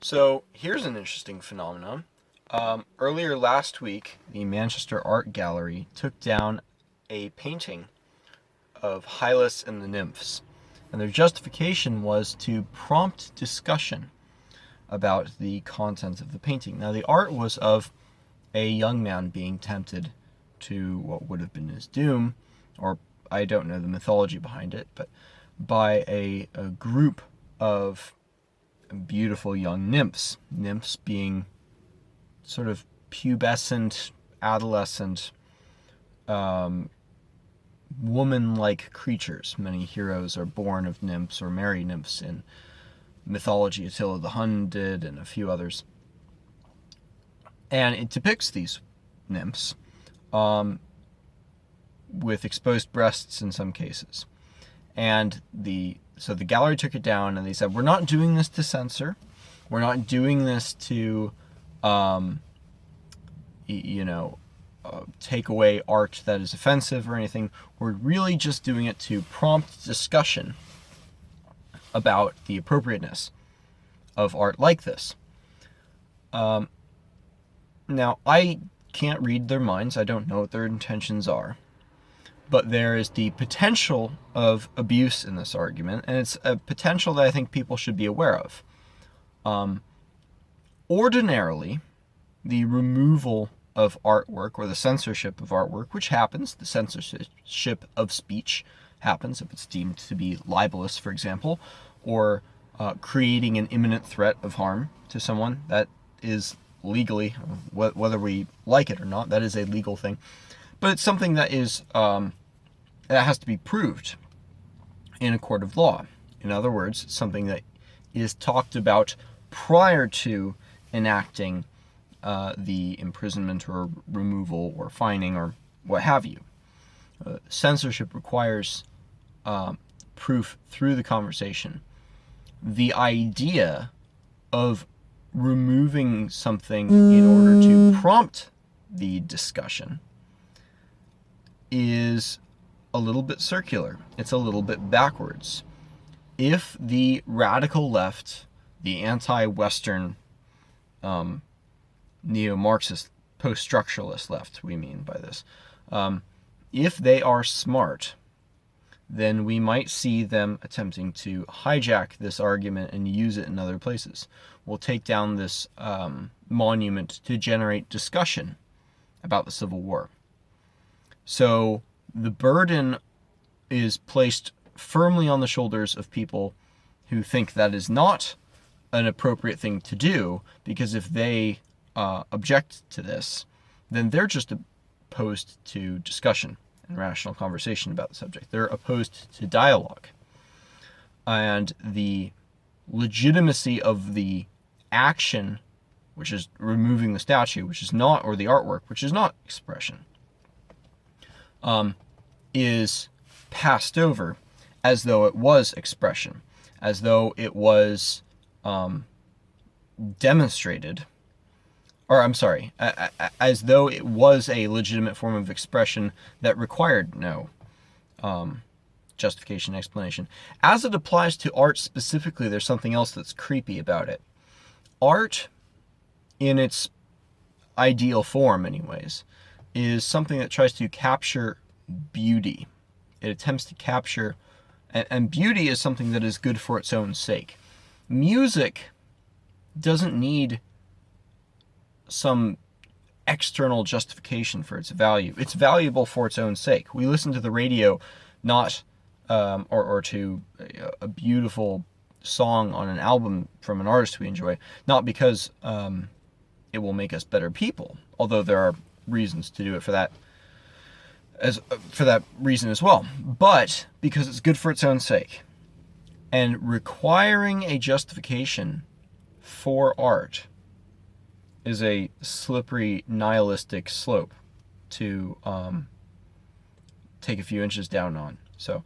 So here's an interesting phenomenon. Earlier last week, the Manchester Art Gallery took down a painting of Hylas and the Nymphs, and their justification was to prompt discussion about the content of the painting. Now, the art was of a young man being tempted to what would have been his doom, or I don't know the mythology behind it, but by a group of beautiful young nymphs. Nymphs being sort of pubescent, adolescent, woman-like creatures. Many heroes are born of nymphs or marry nymphs in mythology. Attila the Hun did, and a few others. And it depicts these nymphs with exposed breasts in some cases. And so the gallery took it down, and they said, we're not doing this to censor. We're not doing this to, take away art that is offensive or anything. We're really just doing it to prompt discussion about the appropriateness of art like this. Now, I can't read their minds. I don't know what their intentions are. But there is the potential of abuse in this argument, and it's a potential that I think people should be aware of. Ordinarily, the removal of artwork or the censorship of artwork, which happens, the censorship of speech happens if it's deemed to be libelous, for example, or creating an imminent threat of harm to someone, that is legally, whether we like it or not, that is a legal thing. But it's something that is that has to be proved in a court of law. In other words, something that is talked about prior to enacting the imprisonment or removal or fining or what have you. Censorship requires proof through the conversation. The idea of removing something in order to prompt the discussion is a little bit circular. It's a little bit backwards. If the radical left, the anti-Western, neo-Marxist, post-structuralist left, we mean by this, if they are smart, then we might see them attempting to hijack this argument and use it in other places. We'll take down this monument to generate discussion about the Civil War. So the burden is placed firmly on the shoulders of people who think that is not an appropriate thing to do, because if they object to this, then they're just opposed to discussion and rational conversation about the subject. They're opposed to dialogue. And the legitimacy of the action, which is removing the statue, which is not, or the artwork, which is not expression, is passed over as though it was expression, as though it was demonstrated, or I'm sorry, as though it was a legitimate form of expression that required no justification, explanation. As it applies to art specifically, there's something else that's creepy about it. Art, in its ideal form anyways, is something that tries to capture beauty. It attempts to capture, and beauty is something that is good for its own sake. Music doesn't need some external justification for its value. It's valuable for its own sake. We listen to the radio not or to a beautiful song on an album from an artist we enjoy, not because it will make us better people, although there are reasons to do it for that reason as well, but because it's good for its own sake. And requiring a justification for art is a slippery, nihilistic slope to take a few inches down on. So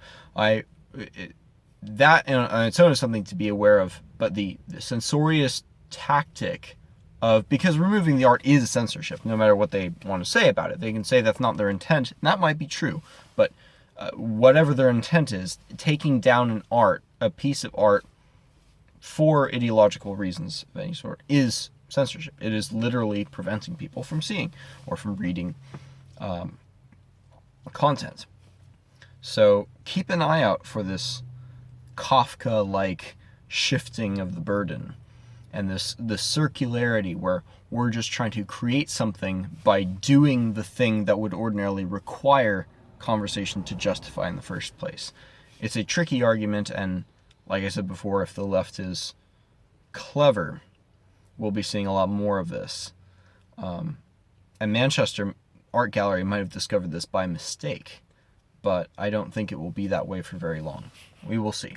that on its own is something to be aware of, but the censorious tactic of, because removing the art is censorship, no matter what they want to say about it. They can say that's not their intent, and that might be true, but whatever their intent is, taking down a piece of art for ideological reasons of any sort, is censorship. It is literally preventing people from seeing or from reading content. So keep an eye out for this Kafka-like shifting of the burden and this circularity where we're just trying to create something by doing the thing that would ordinarily require conversation to justify in the first place. It's a tricky argument, and like I said before, if the left is clever, we'll be seeing a lot more of this. And Manchester Art Gallery might have discovered this by mistake, but I don't think it will be that way for very long. We will see.